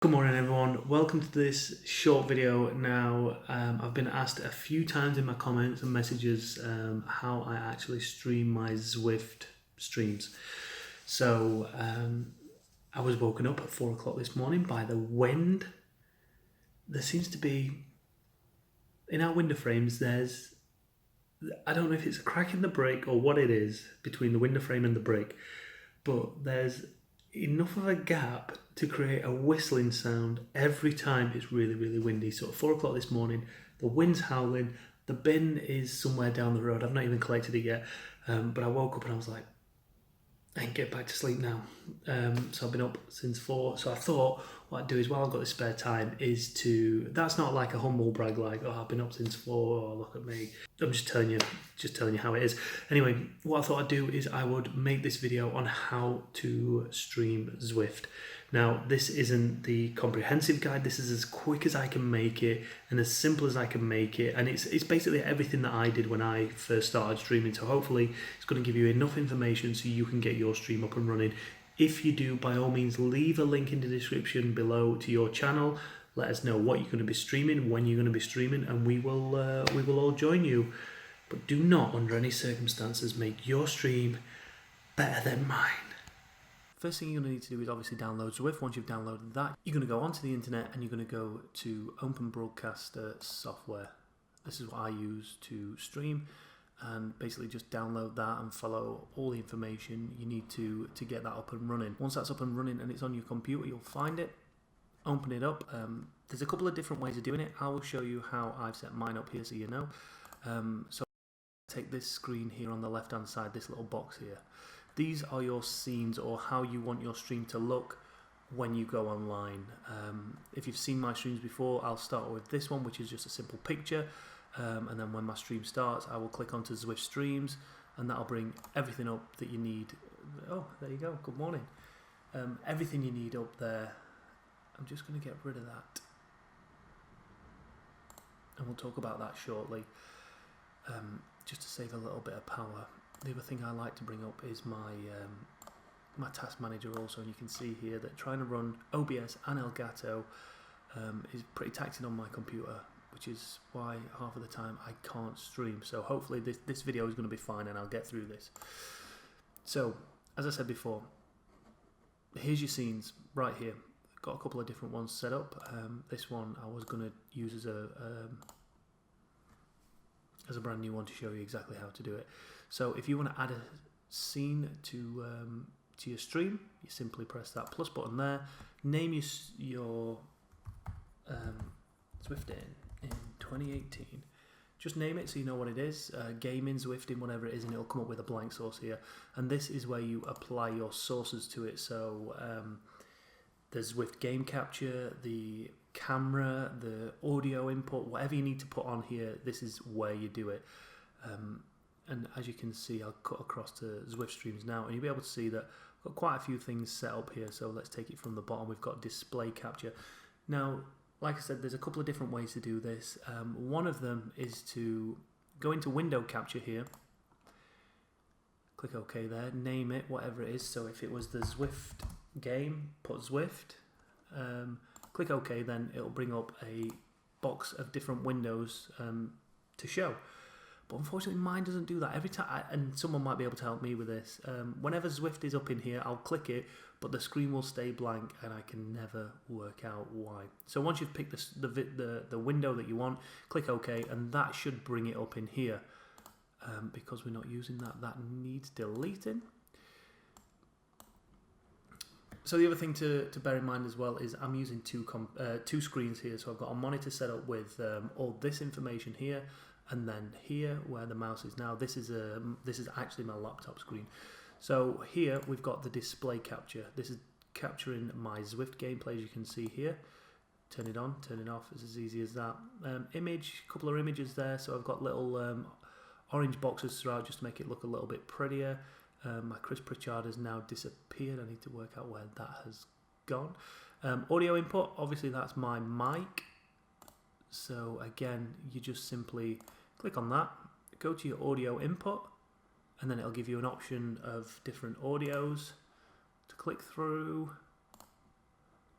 Good morning everyone, welcome to this short video. Now I've been asked a few times in my comments and messages how I actually stream my Zwift streams. So I was woken up at 4 o'clock this morning by the wind. There seems to be, in our window frames, I don't know if it's a crack in the brake or what it is between the window frame and the brake, but there's enough of a gap to create a whistling sound every time it's really windy. So at 4 o'clock this morning, the wind's howling, the bin is somewhere down the road, I've not even collected it yet, but I woke up and I was like, I ain't get back to sleep now. So I've been up since 4. So I thought what I'd do is, while I've got the spare time, is that's not like a humble brag, like, oh, I've been up since 4, or look at me. I'm just telling you how it is. Anyway, what I thought I'd do is I would make this video on how to stream Zwift. Now, this isn't the comprehensive guide. This is as quick as I can make it and as simple as I can make it. And it's basically everything that I did when I first started streaming. So hopefully it's going to give you enough information so you can get your stream up and running. If you do, by all means, leave a link in the description below to your channel. Let us know what you're going to be streaming, when you're going to be streaming, and we will all join you. But do not, under any circumstances, make your stream better than mine. First thing you're going to need to do is obviously download Zwift. Once you've downloaded that, you're going to go onto the internet and you're going to go to Open Broadcaster software. This is what I use to stream, and basically just download that and follow all the information you need to get that up and running. Once that's up and running and it's on your computer, you'll find it, open it up. There's a couple of different ways of doing it. I will show you how I've set mine up here so you know. So take this screen here on the left hand side, this little box here. These are your scenes, or how you want your stream to look when you go online. If you've seen my streams before, I'll start with this one, which is just a simple picture. And then when my stream starts, I will click onto Zwift Streams, and that'll bring everything up that you need. Oh, there you go. Good morning. Everything you need up there. I'm just going to get rid of that, and we'll talk about that shortly, just to save a little bit of power. The other thing I like to bring up is my task manager also, and you can see here that trying to run OBS and Elgato is pretty taxing on my computer, which is why half of the time I can't stream. So hopefully this video is going to be fine and I'll get through this. So, as I said before, here's your scenes right here. Got a couple of different ones set up. This one I was going to use as a brand new one to show you exactly how to do it. So if you want to add a scene to your stream, you simply press that plus button there. Name your Zwift in 2018. Just name it so you know what it is. Gaming, Zwifting, whatever it is, and it'll come up with a blank source here. And this is where you apply your sources to it. So the Zwift game capture, the camera, the audio input, whatever you need to put on here, this is where you do it. And as you can see, I'll cut across to Zwift Streams now, and you'll be able to see that I've got quite a few things set up here. So let's take it from the bottom. We've got display capture. Now, like I said, there's a couple of different ways to do this. One of them is to go into window capture here, click OK there, name it whatever it is. So if it was the Zwift game, put Zwift, click OK, then it'll bring up a box of different windows to show. But unfortunately mine doesn't do that. Every time, and someone might be able to help me with this, whenever Zwift is up in here, I'll click it, but the screen will stay blank and I can never work out why. So once you've picked the window that you want, click OK, and that should bring it up in here. Because we're not using that needs deleting. So the other thing to bear in mind as well is I'm using two screens here. So I've got a monitor set up with all this information here, and then here where the mouse is now, this is actually my laptop screen. So here we've got the display capture. This is capturing my Zwift gameplay, as you can see here. Turn it on, turn it off, it's as easy as that. Image, couple of images there, so I've got little orange boxes throughout just to make it look a little bit prettier. My Chris Pritchard has now disappeared. I need to work out where that has gone. Audio input, obviously that's my mic. So again, you just simply click on that, go to your audio input, and then it'll give you an option of different audios to click through.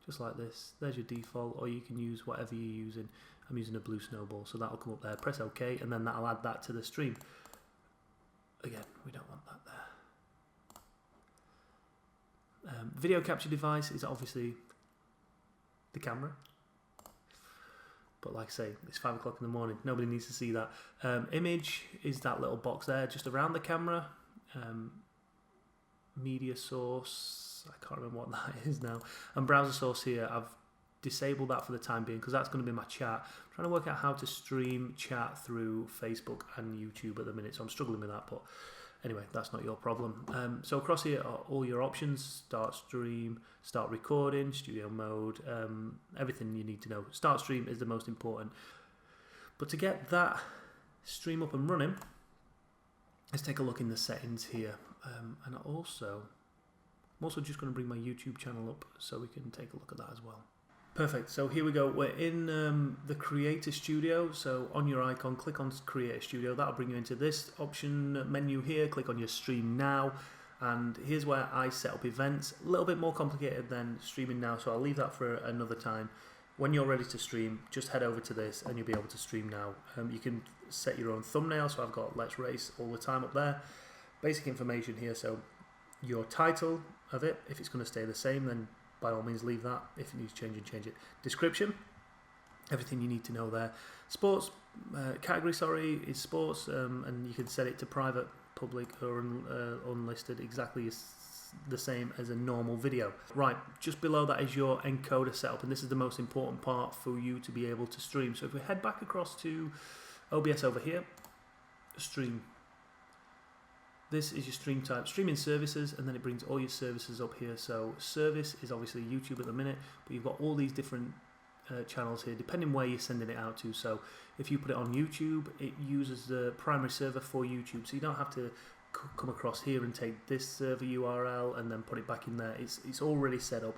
just like this. There's your default, or you can use whatever you're using. I'm using a blue snowball, so that'll come up there. Press OK, and then that'll add that to the stream. Again, we don't want that there. Video capture device is obviously the camera. But like I say, it's 5 o'clock in the morning. Nobody needs to see that. Image is that little box there, just around the camera. Media source, I can't remember what that is now. And browser source here, I've disabled that for the time being because that's going to be my chat. I'm trying to work out how to stream chat through Facebook and YouTube at the minute, so I'm struggling with that. But anyway, that's not your problem. So across here are all your options: start stream, start recording, studio mode, everything you need to know. Start stream is the most important. But to get that stream up and running, let's take a look in the settings here. And I'm also just going to bring my YouTube channel up so we can take a look at that as well. Perfect, so here we go. We're in the Creator Studio. So on your icon, click on Creator Studio. That'll bring you into this option menu here. Click on your Stream Now. And here's where I set up events. A little bit more complicated than streaming now, so I'll leave that for another time. When you're ready to stream, just head over to this and you'll be able to stream now. You can set your own thumbnail, so I've got Let's Race all the time up there. Basic information here, so your title of it, if it's going to stay the same, then by all means leave that. If it needs changing, change it. Description, everything you need to know there. Sports, category, sorry, is sports, and you can set it to private, public, or unlisted, exactly the same as a normal video. Right, just below that is your encoder setup, and this is the most important part for you to be able to stream. So if we head back across to OBS over here, stream. This is your stream type, streaming services, and then it brings all your services up here. So service is obviously YouTube at the minute, but you've got all these different channels here, depending where you're sending it out to. So if you put it on YouTube, it uses the primary server for YouTube, so you don't have to come across here and take this server URL and then put it back in there. It's already set up.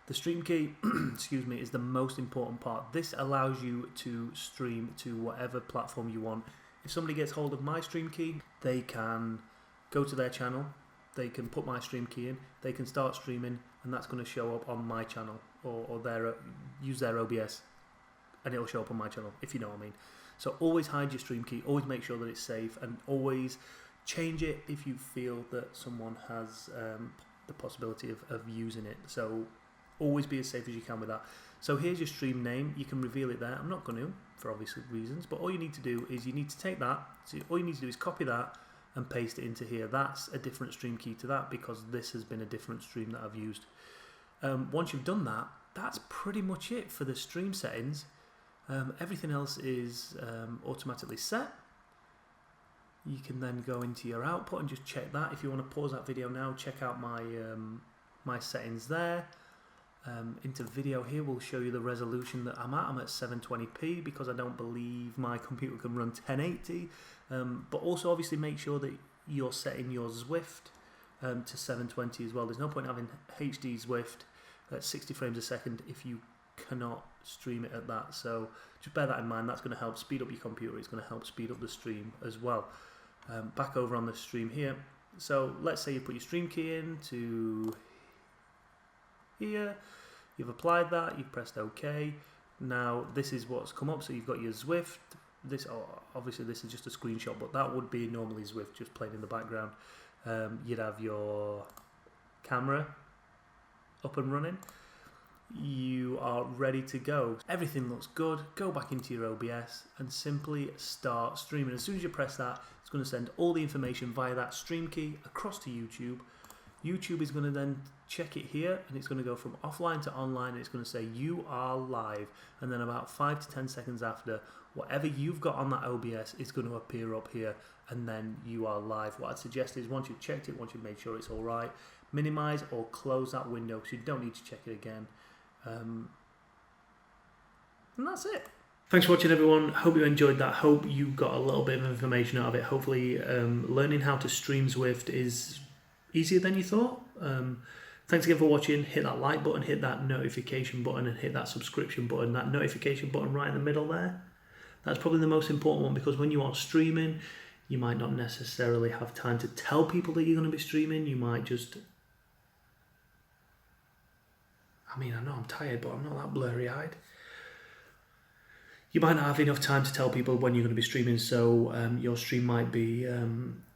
The stream key, excuse me, is the most important part. This allows you to stream to whatever platform you want. If somebody gets hold of my stream key, they can go to their channel, they can put my stream key in, they can start streaming, and that's going to show up on my channel, or use their OBS, and it'll show up on my channel, if you know what I mean. So always hide your stream key, always make sure that it's safe, and always change it if you feel that someone has the possibility of using it. So always be as safe as you can with that. So here's your stream name. You can reveal it there. I'm not going to, for obvious reasons, but all you need to do is you need to take that. So all you need to do is copy that and paste it into here. That's a different stream key to that because this has been a different stream that I've used. Once you've done that, that's pretty much it for the stream settings. Everything else is automatically set. You can then go into your output and just check that. If you want to pause that video now, check out my my settings there. Into video here, we'll show you the resolution that I'm at. I'm at 720p because I don't believe my computer can run 1080. But also obviously make sure that you're setting your Zwift to 720 as well. There's no point having HD Zwift at 60 frames a second if you cannot stream it at that. So just bear that in mind. That's going to help speed up your computer. It's going to help speed up the stream as well. Back over on the stream here. So let's say you put your stream key in to here. You've applied that. You've pressed OK. Now this is what's come up. So you've got your Zwift. Obviously this is just a screenshot, but that would be normally Zwift just playing in the background. You'd have your camera up and running. You are ready to go. Everything looks good. Go back into your OBS and simply start streaming. As soon as you press that, it's going to send all the information via that stream key across to YouTube. YouTube is going to then check it here, and it's going to go from offline to online, and it's going to say you are live, and then about 5 to 10 seconds after, whatever you've got on that OBS is going to appear up here, and then you are live. What I'd suggest is once you've checked it, once you've made sure it's all right, minimize or close that window because you don't need to check it again. And that's it. Thanks for watching, everyone. Hope you enjoyed that. Hope you got a little bit of information out of it. Hopefully learning how to stream Zwift is easier than you thought. Thanks again for watching. Hit that like button, hit that notification button, and hit that subscription button. That notification button right in the middle there, that's probably the most important one, because when you are streaming, you might not necessarily have time to tell people that you're going to be streaming. You might just I mean, I know I'm tired, but I'm not that blurry-eyed. You might not have enough time to tell people when you're going to be streaming, so your stream might be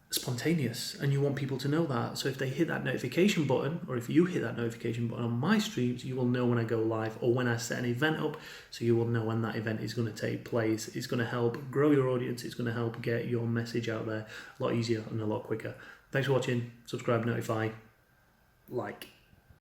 spontaneous, and you want people to know that. So if they hit that notification button, or if you hit that notification button on my streams, you will know when I go live or when I set an event up, so you will know when that event is going to take place. It's going to help grow your audience. It's going to help get your message out there a lot easier and a lot quicker. Thanks for watching. Subscribe, notify, like.